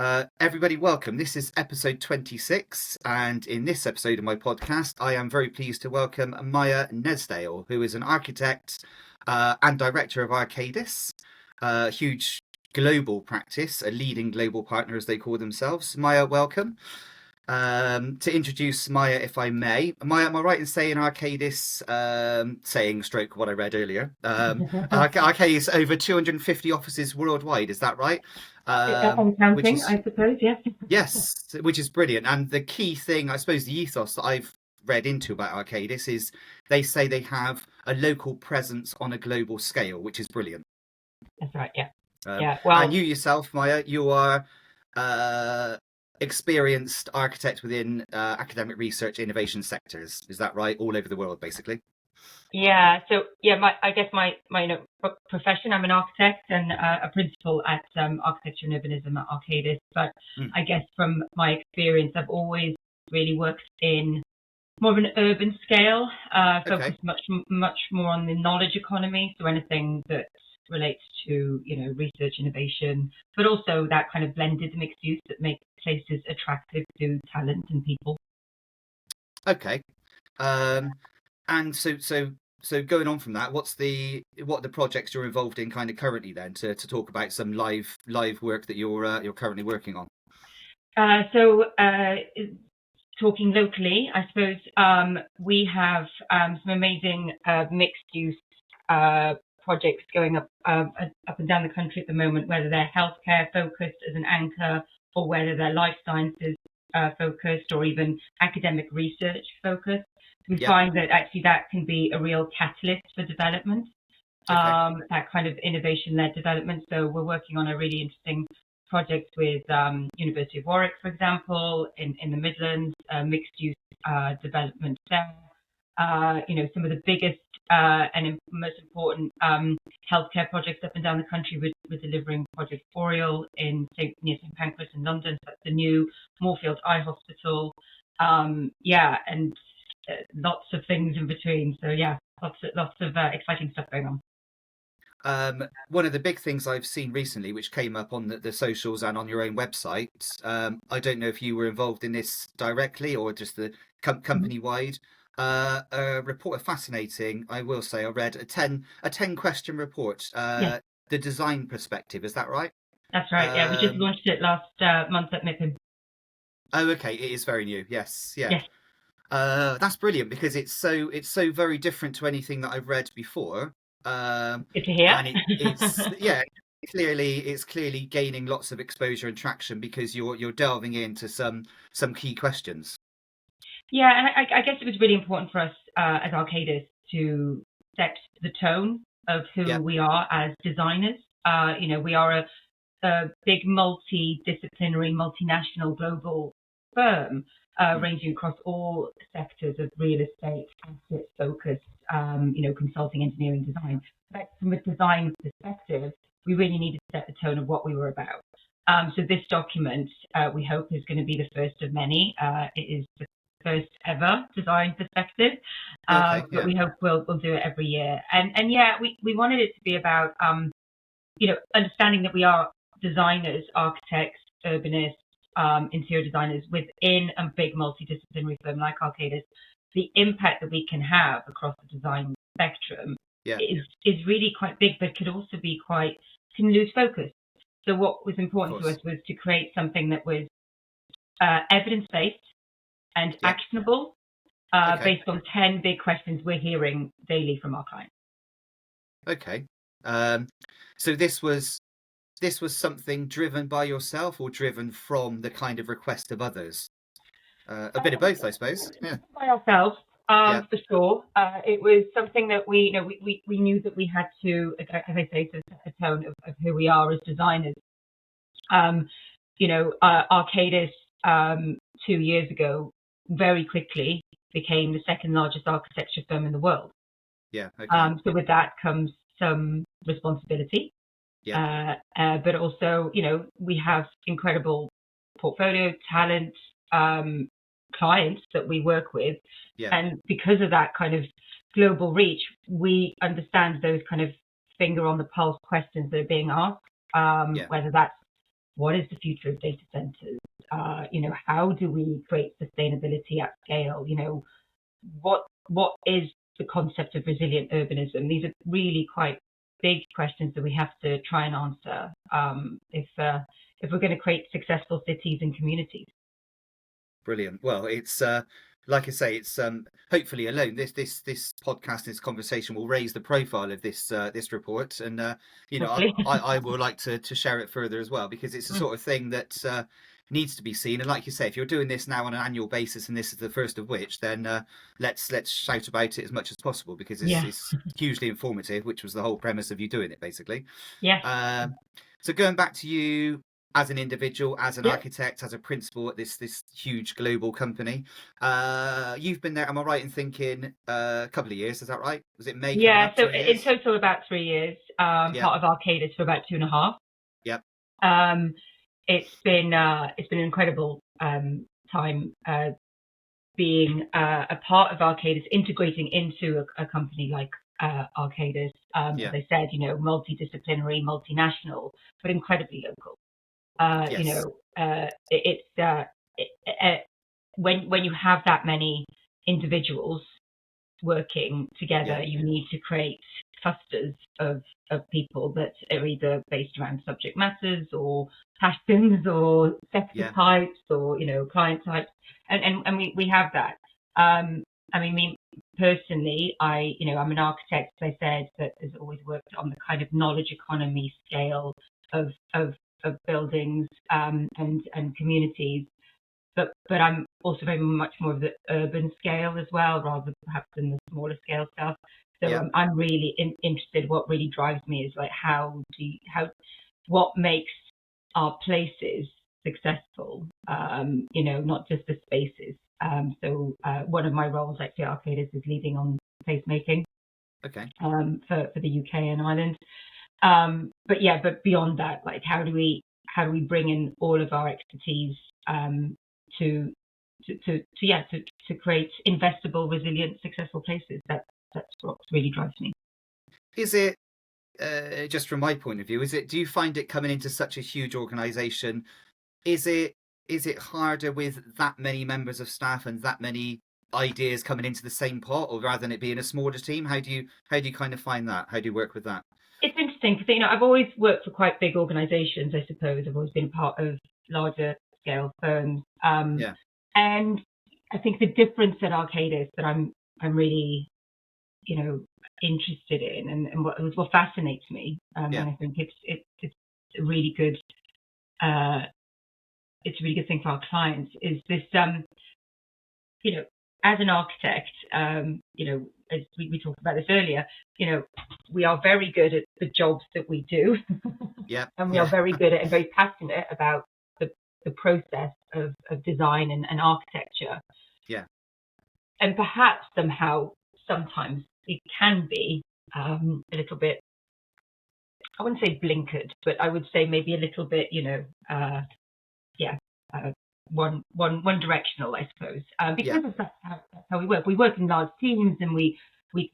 Everybody, welcome. This is episode 26, and in this episode of my podcast, I am very pleased to welcome Maja Nesdale, who is an architect and director of Arcadis, a huge global practice, a leading global partner, as they call themselves. Maja, welcome. To introduce Maja, if I may. Maja, am I right in saying Arcadis, saying stroke what I read earlier, Arcadis over 250 offices worldwide, is that right? And Which counting, is I suppose, yes. Yes, which is brilliant. And the key thing, I suppose, the ethos that I've read into about Arcadis is they say they have a local presence on a global scale, which is brilliant. That's right, yeah. And Well, you yourself, Maja, you are experienced architect within academic research innovation sectors. Is that right? All over the world, basically. I guess my profession, I'm an architect and a principal at architecture and urbanism at Arcadis. But I guess from my experience, I've always really worked in more of an urban scale, focused much more on the knowledge economy. So anything that relates to research, innovation, but also that kind of blended mixed use that makes places attractive to talent and people. Okay. And so going on from that, what are the projects you're involved in kind of currently then to talk about some live work that you're currently working on? Talking locally, I suppose we have some amazing mixed use projects going up and down the country at the moment, whether they're healthcare focused as an anchor or whether they're life sciences focused or even academic research focused. We find that actually that can be a real catalyst for development, that kind of innovation-led development. So we're working on a really interesting project with University of Warwick, for example, in the Midlands, mixed-use development there. Some of the biggest and most important healthcare projects up and down the country. We're delivering Project Boreal near St Pancras in London. So that's the new Moorfield Eye Hospital. And lots of things in between. So lots of exciting stuff going on. One of the big things I've seen recently, which came up on the socials and on your own website, I don't know if you were involved in this directly or just the company-wide, a report, fascinating, I will say. I read a 10 question report, the design perspective. Is that right? That's right. We just launched it last month at MIPIM. Oh, okay. It is very new. Yes. That's brilliant because it's so very different to anything that I've read before. Good to hear. And it's clearly gaining lots of exposure and traction because you're delving into some key questions. Yeah, and I guess it was really important for us as Arcadis to set the tone of who we are as designers. We are a big multidisciplinary, multinational, global firm. Ranging across all sectors of real estate, asset focused, consulting, engineering, design. But from a design perspective, we really needed to set the tone of what we were about. So this document, we hope, is going to be the first of many. It is the first ever design perspective, but we hope we'll do it every year. And we wanted it to be about, understanding that we are designers, architects, urbanists, interior designers within a big multidisciplinary firm like Arcadis. The impact that we can have across the design spectrum is really quite big, but can also be can lose focus. So what was important to us was to create something that was evidence-based and actionable, based on 10 big questions we're hearing daily from our clients. Okay. So this was something driven by yourself or driven from the kind of request of others? A bit of both, I suppose. Yeah. By ourselves, for sure. It was something that we knew that we had to, as I say, to set the tone of who we are as designers. Arcadis 2 years ago very quickly became the second largest architecture firm in the world. Yeah. Okay. So with that comes some responsibility. But also, we have incredible portfolio, talent, clients that we work with. And because of that kind of global reach, we understand those kind of finger on the pulse questions that are being asked, whether that's what is the future of data centers? How do we create sustainability at scale? What is the concept of resilient urbanism? These are really quite big questions that we have to try and answer if we're going to create successful cities and communities. Brilliant. Well, it's like I say, it's hopefully alone this podcast, this conversation will raise the profile of this report, and I will like to share it further as well, because it's the sort of thing that needs to be seen. And like you say, if you're doing this now on an annual basis, and this is the first of which, then let's shout about it as much as possible, because it's hugely informative, which was the whole premise of you doing it, basically. Yeah. So going back to you as an individual, as an architect, as a principal at this huge global company, you've been there, am I right in thinking, a couple of years? Is that right? Was it May? Yeah, so in total about 3 years. Part of Arcadis for about 2.5. Yep. It's been an incredible time being a part of Arcadis, integrating into a company like Arcadis. As I said, multidisciplinary, multinational, but incredibly local. When you have that many individuals working together, you need to create clusters of people that are either based around subject matters or passions or sector types or client types, and we have that. Me personally, I'm an architect, as I said, that has always worked on the kind of knowledge economy scale of buildings and communities, but I'm also very much more of the urban scale as well, rather perhaps than the smaller scale stuff. So I'm really interested. What really drives me is like what makes our places successful, not just the spaces. So one of my roles actually at Arcadis is leading on placemaking. Okay. For the UK and Ireland. But beyond that, like how do we bring in all of our expertise to create investable, resilient, successful places? That's what really drives me. Is it just from my point of view? Do you find it coming into such a huge organisation? Is it harder with that many members of staff and that many ideas coming into the same pot, or rather than it being a smaller team? How do you kind of find that? How do you work with that? It's interesting because I've always worked for quite big organisations. I suppose I've always been part of larger scale firms. And I think the difference at Arcadis that I'm really interested in, and what fascinates me, and I think it's a really good thing for our clients, is this as an architect, as we talked about this earlier, we are very good at the jobs that we do. And we are very good at and very passionate about the process of design and architecture. Yeah. And perhaps sometimes it can be a little bit, I wouldn't say blinkered, but I would say maybe a little bit, one directional, I suppose, because that's how we work. We work in large teams, and we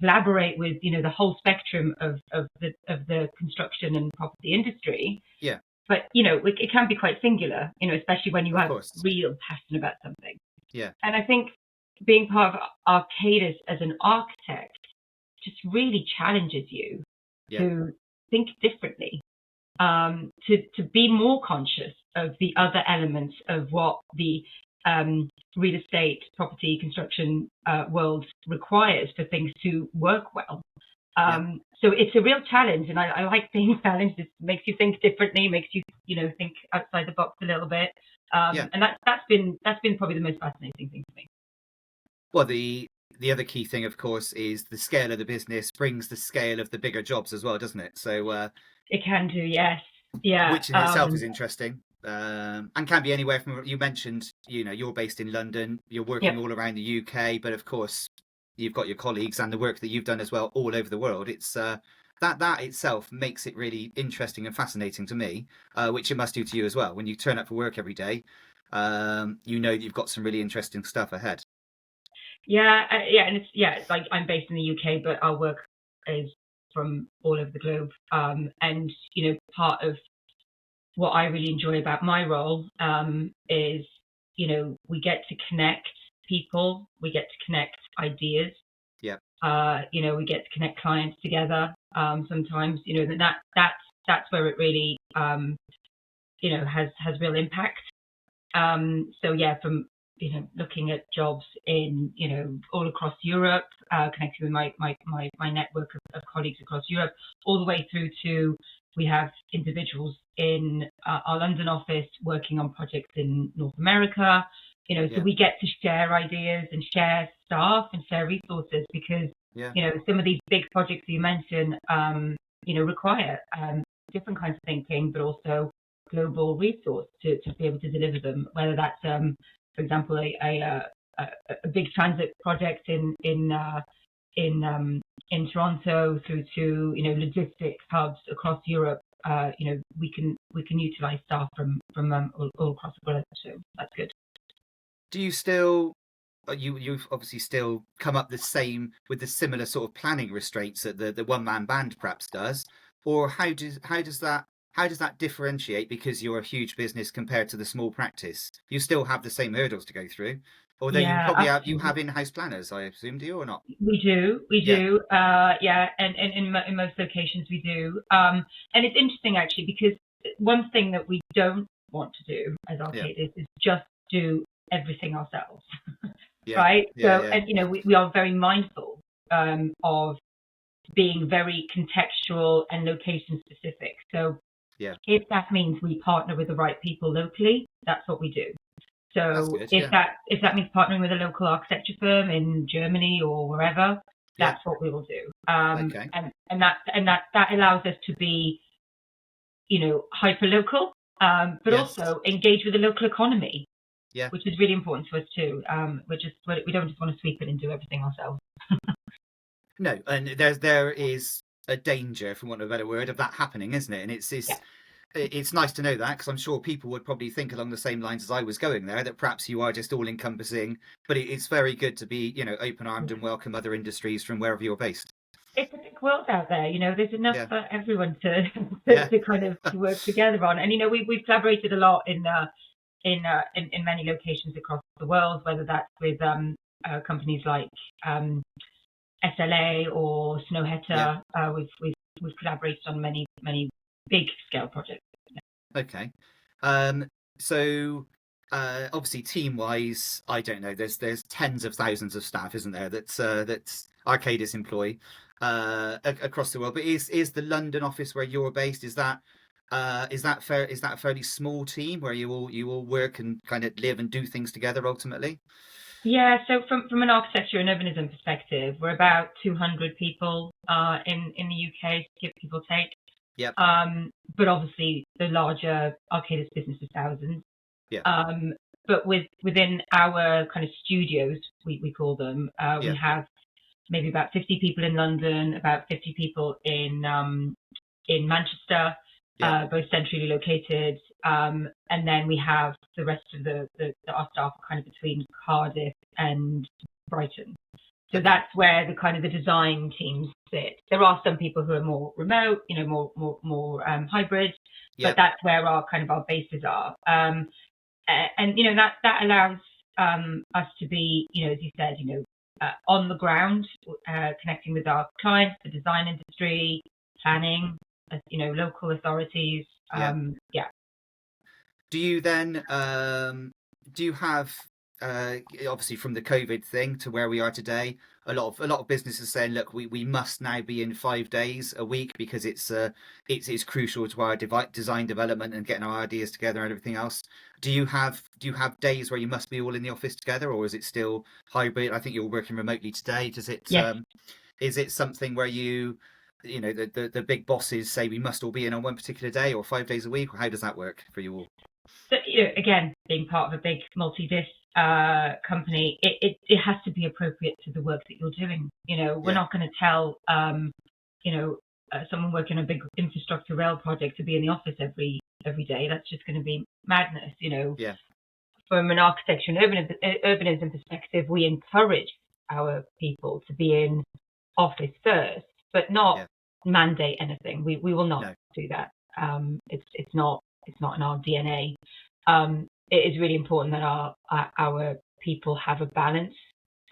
collaborate with the whole spectrum of the construction and property industry. Yeah. But it can be quite singular, especially when you have real passion about something. Yeah. And I think being part of Arcadis as an architect just really challenges you to think differently, to be more conscious of the other elements of what the real estate, property, construction world requires for things to work well. So it's a real challenge, and I like being challenged. It makes you think differently, makes you think outside the box a little bit. And that's been probably the most fascinating thing for me. Well, the other key thing, of course, is the scale of the business brings the scale of the bigger jobs as well, doesn't it? So it can do, yes, yeah. Which in itself is interesting, and can be anywhere from. You mentioned, you're based in London, you're working all around the UK, but of course, you've got your colleagues and the work that you've done as well all over the world. It's that itself makes it really interesting and fascinating to me, which it must do to you as well. When you turn up for work every day, you've got some really interesting stuff ahead. And it's like I'm based in the UK, but our work is from all over the globe. And part of what I really enjoy about my role is, we get to connect people, we get to connect ideas. Yeah. We get to connect clients together. Sometimes, that's where it really, has real impact. So yeah, from looking at jobs in all across Europe, connecting with my network of colleagues across Europe, all the way through to we have individuals in our London office working on projects in North America. So we get to share ideas and share staff and share resources because some of these big projects you mentioned require different kinds of thinking, but also global resource to be able to deliver them. Whether that's, for example, a big transit project in Toronto through to logistics hubs across Europe. We can utilize staff from all across the world. So that's good. Do you still? You've obviously still come up with the similar sort of planning restraints that the one man band perhaps does, or how does that differentiate because you're a huge business compared to the small practice? You still have the same hurdles to go through, although you probably have in-house planners, I assume, do you or not? We do. And in most locations we do. And it's interesting actually because one thing that we don't want to do as Arcadis is just do everything ourselves. Right? And we are very mindful of being very contextual and location specific. So if that means we partner with the right people locally, that's what we do. So if that means partnering with a local architecture firm in Germany or wherever, that's what we will do. And that allows us to be, hyper local, but also engage with the local economy. Which is really important to us too. We don't just want to sweep it and do everything ourselves. No, and there is a danger, for want of a better word, of that happening, isn't it? And it's nice to know that, because I'm sure people would probably think along the same lines as I was going there, that perhaps you are just all encompassing, but it's very good to be, open armed and welcome other industries from wherever you're based. It's a big world out there, there's enough for everyone to kind of to work together on. And we've collaborated a lot in many locations across the world, whether that's with companies like SLA or Snøhetta. We've collaborated on many big scale projects. Okay, so obviously team wise, I don't know. There's tens of thousands of staff, isn't there? That's Arcadis employ across the world. But is the London office where you're based? Is that fair? Is that a fairly small team where you all work and kind of live and do things together ultimately? Yeah, so from an architecture and urbanism perspective, we're about 200 people in the UK, give people take. Yep. But obviously the larger Arcadis business is thousands. Yeah. But within our kind of studios, we call them, we have maybe about 50 people in London, about 50 people in Manchester. Both centrally located, and then we have the rest of our staff kind of between Cardiff and Brighton. So that's where the design teams sit. There are some people who are more remote, more hybrid, but that's where our bases are. And that allows us to be, as you said, on the ground, connecting with our clients, the design industry, planning. Local authorities. Do you then do you have obviously from the COVID thing to where we are today, a lot of businesses saying, look, we must now be in 5 days a week because it's crucial to our design development and getting our ideas together and everything else. Do you have days where you must be all in the office together, or is it still hybrid? I think you're working remotely today. Does it? Is it something where the big bosses say we must all be in on one particular day or 5 days a week? Or how does that work for you all? So, again, being part of a big multi-disc company, it has to be appropriate to the work that you're doing. We're not going to tell someone working on a big infrastructure rail project to be in the office every day. That's just going to be madness. From an architecture and urbanism perspective, we encourage our people to be in office first, but not mandate anything. We will not do that. It's not it's not in our DNA. It is really important that our people have a balance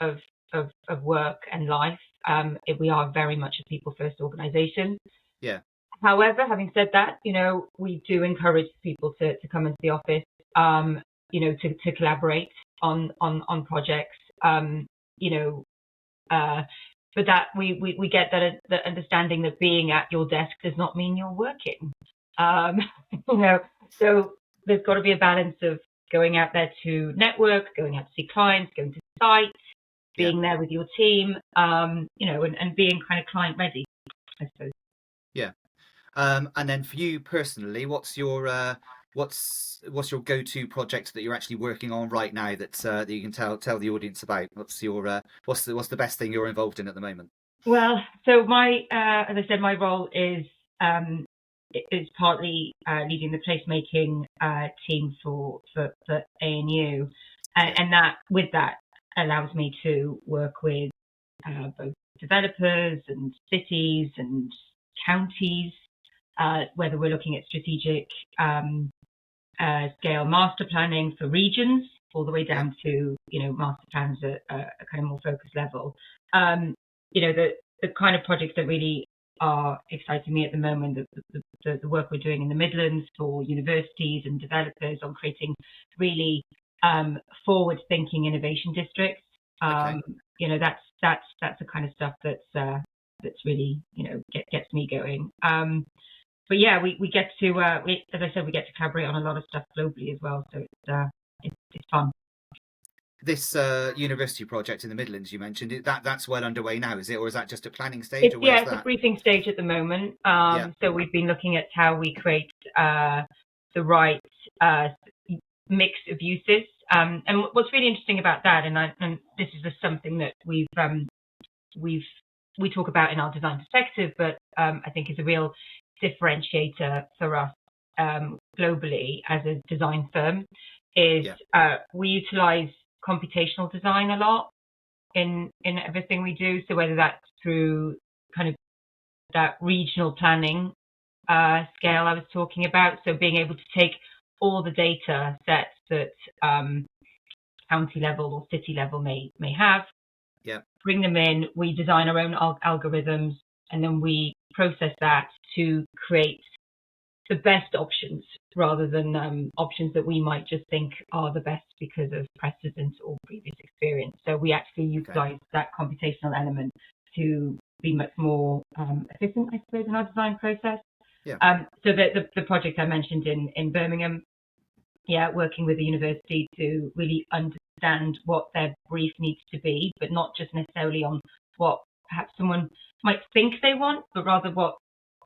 of work and life. We are very much a people first organization. Yeah. However, having said that, we do encourage people to come into the office, to collaborate on projects, but that we get that the understanding that being at your desk does not mean you're working. So there's got to be a balance of going out there to network, going out to see clients, going to sites, being there with your team, and being kind of client ready, I suppose. Yeah. And then for you personally, what's your go-to project that you're actually working on right now that you can tell the audience about? What's the best thing you're involved in at the moment? Well, so my as I said, my role is partly leading the placemaking team for ANU, and that allows me to work with both developers and cities and counties, whether we're looking at strategic scale master planning for regions, all the way down to master plans at a kind of more focused level. The kind of projects that really are exciting me at the moment, the work we're doing in the Midlands for universities and developers on creating really forward-thinking innovation districts. That's the kind of stuff that's really gets me going. But yeah, we get to as I said, we get to collaborate on a lot of stuff globally as well. So it's fun. This university project in the Midlands you mentioned, that's well underway now, is it, or is that just a planning stage? It's a briefing stage at the moment. So we've been looking at how we create the right mix of uses. And what's really interesting about that, and this is just something that we talk about in our design perspective, but I think is a real differentiator for us globally as a design firm, is we utilize computational design a lot in everything we do. So whether that's through kind of that regional planning scale I was talking about, so being able to take all the data sets that county level or city level may have, bring them in, we design our own algorithms, and then we process that to create the best options rather than options that we might just think are the best because of precedent or previous experience. So we actually utilize that computational element to be much more efficient, I suppose, in our design process. So the project I mentioned in Birmingham, working with the university to really understand what their brief needs to be, but not just necessarily on what perhaps someone might think they want, but rather what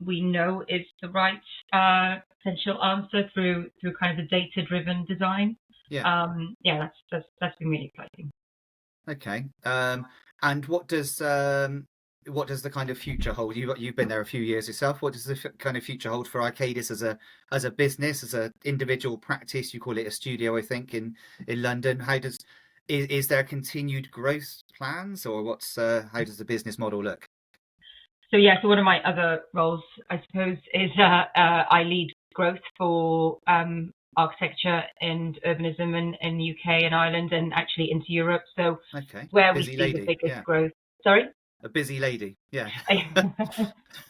we know is the right potential answer through kind of the data-driven design. That's been really exciting. Okay. And what does the kind of future hold? You've been there a few years yourself. What does the kind of future hold for Arcadis as a business, as an individual practice? You call it a studio, I think, in London. Is there continued growth plans, or how does the business model look? So one of my other roles, I suppose, is I lead growth for architecture and urbanism in the UK and Ireland, and actually into Europe. So where we see the biggest growth. Sorry? A busy lady, yeah.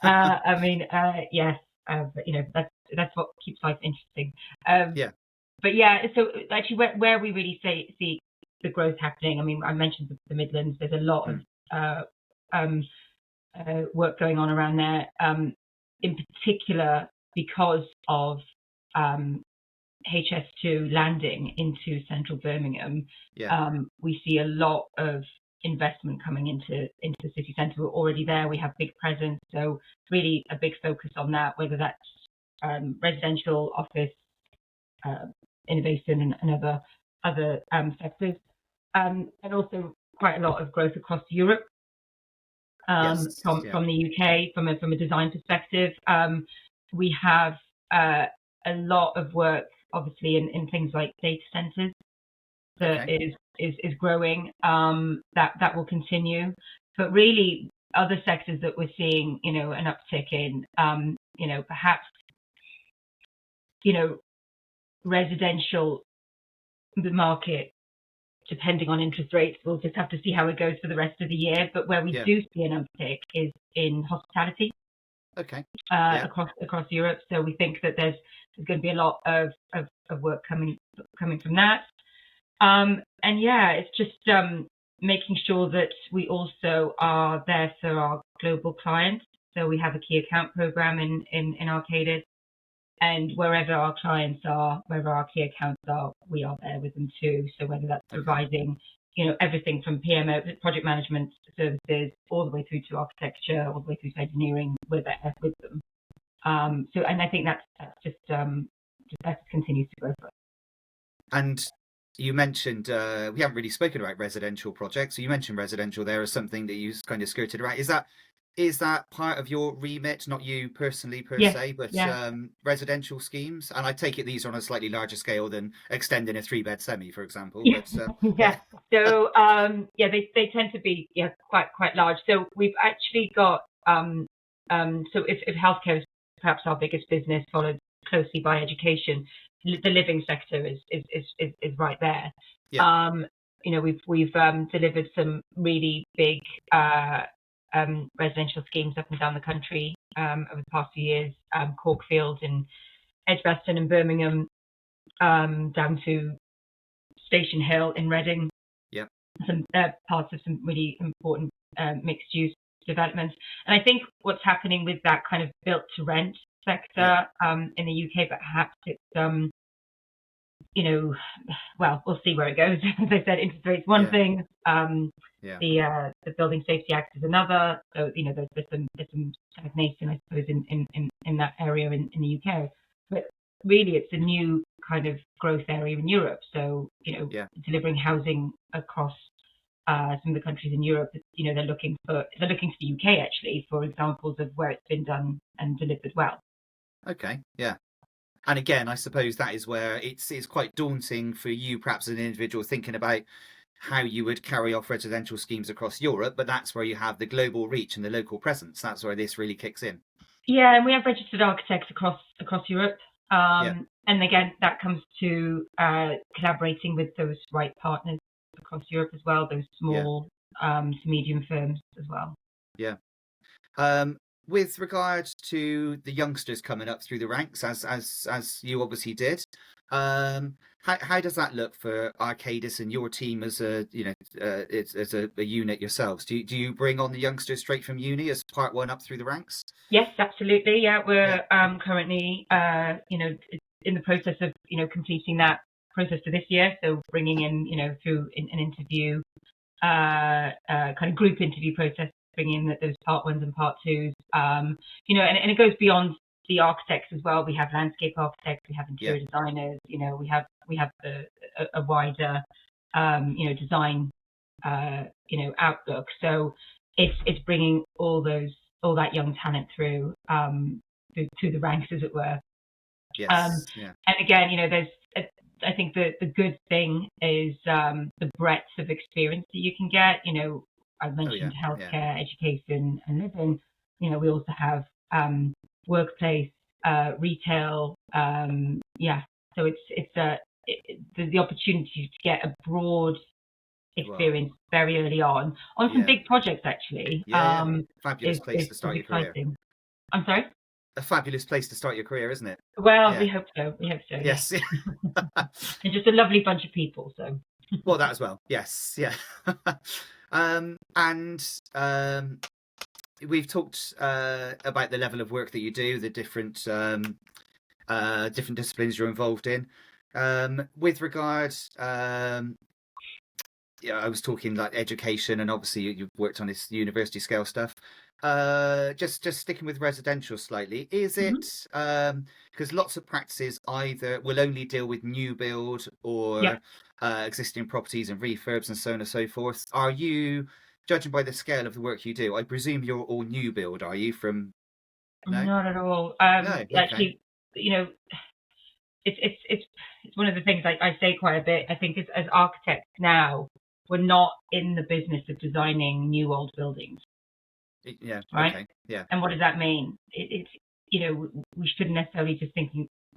I mean, yes, but that's what keeps life interesting. But so actually, where we really see the growth happening, I mean, I mentioned the Midlands. There's a lot of work going on around there, in particular because of HS2 landing into central Birmingham. We see a lot of investment coming into the city centre. We're already there. We have big presence, so really a big focus on that, whether that's residential, office, innovation, and other sectors, and also quite a lot of growth across Europe. From the UK, from a design perspective, we have a lot of work, obviously, in things like data centres that is growing. That will continue, but really other sectors that we're seeing, an uptick in, perhaps, residential, the market, depending on interest rates, we'll just have to see how it goes for the rest of the year. But where we do see an uptick is in hospitality. Okay. Across Europe. So we think that there's going to be a lot of work coming from that. And it's just making sure that we also are there for our global clients. So we have a key account program in Arcadis, and wherever our clients are, wherever our key accounts are, we are there with them too. So whether that's providing, everything from PMO, project management services, all the way through to architecture, all the way through to engineering, we're there with them. And I think that's just that continues to grow for us. And you mentioned, we haven't really spoken about residential projects. So you mentioned residential there as something that you kind of skirted around. Is that part of your remit, not you personally per se, but residential schemes? And I take it these are on a slightly larger scale than extending a 3-bed semi, for example. But, So they tend to be quite large. So we've actually got so if healthcare is perhaps our biggest business, followed closely by education, the living sector is right there. We've delivered some really big residential schemes up and down the country over the past few years, Corkfield and Edgbaston and Birmingham, down to Station Hill in Reading. Some parts of some really important mixed use developments. And I think what's happening with that kind of built to rent sector in the UK, but perhaps it's we'll see where it goes. As I said, interest rates one thing, the Building Safety Act is another. So there's some stagnation, I suppose, in that area in the UK. But really, it's a new kind of growth area in Europe. So delivering housing across some of the countries in Europe, they're looking to the UK actually for examples of where it's been done and delivered well. Okay, yeah. And again, I suppose that is where it's quite daunting for you, perhaps as an individual, thinking about how you would carry off residential schemes across Europe. But that's where you have the global reach and the local presence. That's where this really kicks in. Yeah, and we have registered architects across Europe. And again, that comes to collaborating with those right partners across Europe as well, those small to medium firms as well. Yeah. With regards to the youngsters coming up through the ranks, as you obviously did, how does that look for Arcadis and your team as a unit yourselves? Do you bring on the youngsters straight from uni as part one up through the ranks? Yes, absolutely. Yeah, we're currently in the process of completing that process for this year. So bringing in through an interview, kind of group interview process, bringing in those part ones and part twos, and it goes beyond the architects as well. We have landscape architects, we have interior designers, we have a wider, design, outlook. So it's bringing all that young talent through the ranks, as it were. Yes. And again, I think the good thing is the breadth of experience that you can get. I mentioned healthcare, education, and living. We also have workplace, retail. So it's the opportunity to get a broad experience very early on some big projects. Actually, fabulous place to start your career. I'm sorry. A fabulous place to start your career, isn't it? Well, we hope so. Yes. And just a lovely bunch of people. So. Well, that as well. Yes. Yeah. We've talked about the level of work that you do, the different disciplines you're involved in. With regards, I was talking like education, and obviously you've worked on this university scale stuff. Just sticking with residential slightly, is it because lots of practices either will only deal with new build or existing properties and refurbs and so on and so forth? Are you, judging by the scale of the work you do, I presume you're all new build, are you? No? Not at all. No, okay. Actually, it's one of the things I say quite a bit. I think as architects now, we're not in the business of designing new old buildings. Yeah. Right. Okay. Yeah. And what does that mean? It's we shouldn't necessarily just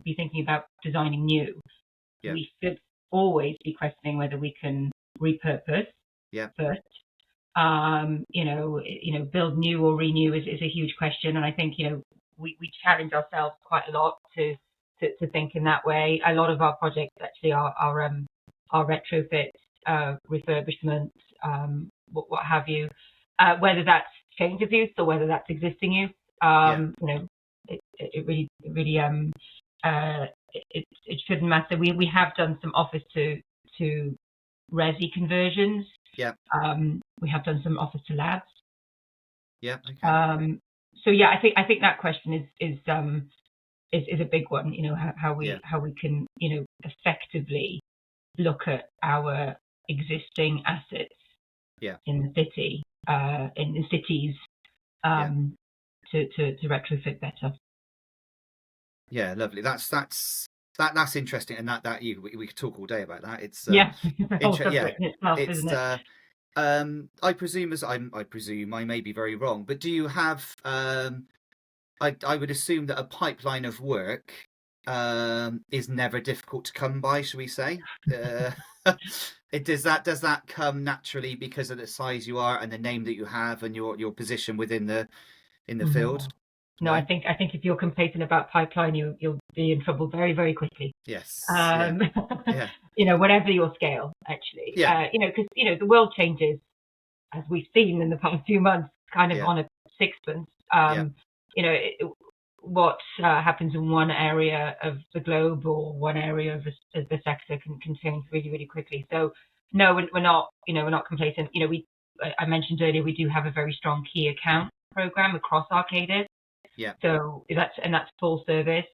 be thinking about designing new, we should always be questioning whether we can repurpose first. Build new or renew is a huge question, and I think we challenge ourselves quite a lot to think in that way. A lot of our projects actually are retrofit, refurbishment, what have you, whether that's change of use or whether that's existing use. It really it shouldn't matter. We have done some office to resi conversions. We have done some office to labs. Okay. So I think that question is a big one. How we can effectively look at our existing assets in the city, in the cities, to retrofit better. Yeah, lovely. That's interesting, and we could talk all day about that. It's I presume I may be very wrong, but do you have I would assume that a pipeline of work is never difficult to come by, shall we say? Does that come naturally because of the size you are and the name that you have and your position within the field? No, I think if you're complacent about pipeline, you'll be in trouble very, very quickly. Yes. Whatever your scale, actually. Because the world changes, as we've seen in the past few months, kind of on a sixpence. What happens in one area of the globe or one area of the sector can change really, really quickly. So no, we're not complacent. I mentioned earlier we do have a very strong key account program across Arcadis. So that's full service.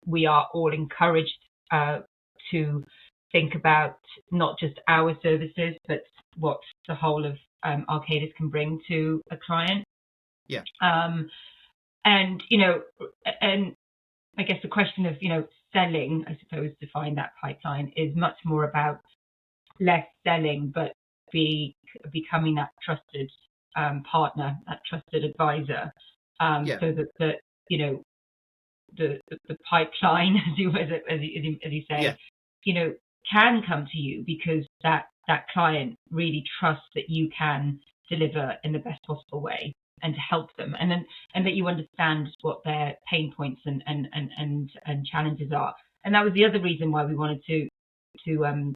We are all encouraged to think about not just our services, but what the whole of Arcadis can bring to a client. And I guess the question of selling, I suppose, to find that pipeline is much more about less selling, but becoming that trusted partner, that trusted advisor. So that the pipeline, as you say, can come to you because that client really trusts that you can deliver in the best possible way and to help them, and that you understand what their pain points and challenges are. And that was the other reason why we wanted to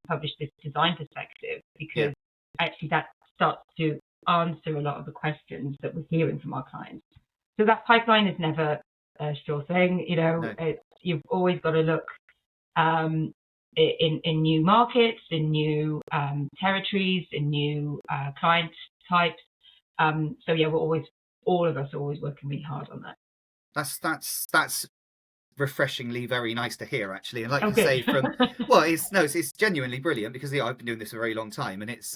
publish this design perspective, because actually that starts to answer a lot of the questions that we're hearing from our clients. So that pipeline is never a sure thing. You've always got to look in new markets, in new territories, in new client types. We're all of us are always working really hard on that. That's refreshingly very nice to hear, actually. And like you say, it's genuinely brilliant because I've been doing this a very long time, and it's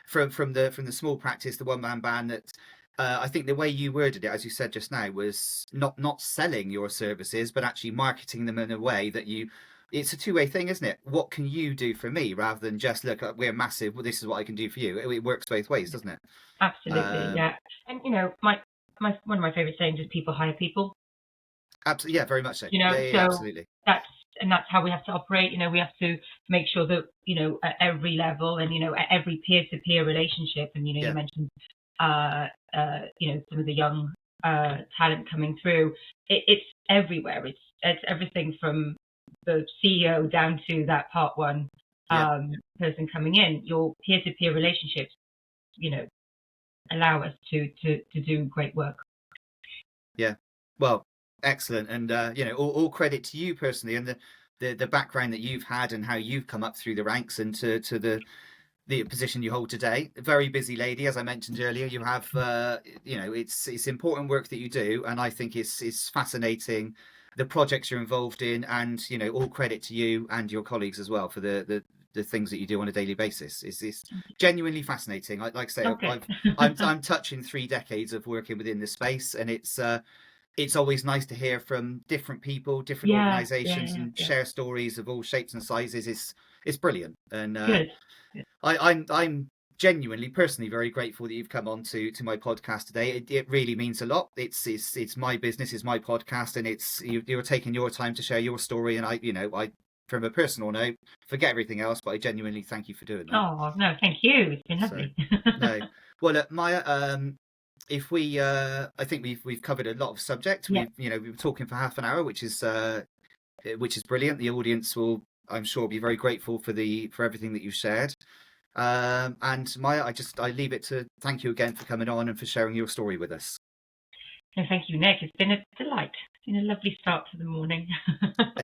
from the small practice, the one-man band, that I think the way you worded it, as you said just now, was not selling your services, but actually marketing them in a way that it's a two-way thing, isn't it? What can you do for me, rather than just look, we're massive, well, this is what I can do for you. It works both ways, doesn't it? Absolutely. And one of my favorite sayings is people hire people. Absolutely, very much so. So absolutely. That's how we have to operate. We have to make sure that at every level and at every peer-to-peer relationship. And you mentioned some of the young talent coming through. It's everywhere. It's everything from the CEO down to that part one person coming in. Your peer-to-peer relationships, allow us to do great work. Yeah. Well, excellent. And all credit to you personally, and the background that you've had and how you've come up through the ranks and to the position you hold today. A very busy lady, as I mentioned earlier. You have it's important work that you do, and I think it's fascinating, the projects you're involved in, and all credit to you and your colleagues as well for the things that you do on a daily basis. It's genuinely fascinating. Like I say, I'm touching 3 decades of working within this space, and it's always nice to hear from different people, different organisations, and share stories of all shapes and sizes. It's brilliant, and I'm genuinely, personally, very grateful that you've come on to my podcast today. It really means a lot. It's my business, it's my podcast, and it's you're taking your time to share your story. And I from a personal note, forget everything else, but I genuinely thank you for doing that. Oh no, thank you. It's been So, lovely. no, well, Maya, if we, I think we've covered a lot of subject. Yeah. We were talking for half an hour, which is brilliant. The audience will, I'm sure, be very grateful for everything that you've shared. And Maya, I leave it to thank you again for coming on and for sharing your story with us. No, thank you, Nick. It's been a delight. It's been a lovely start to the morning.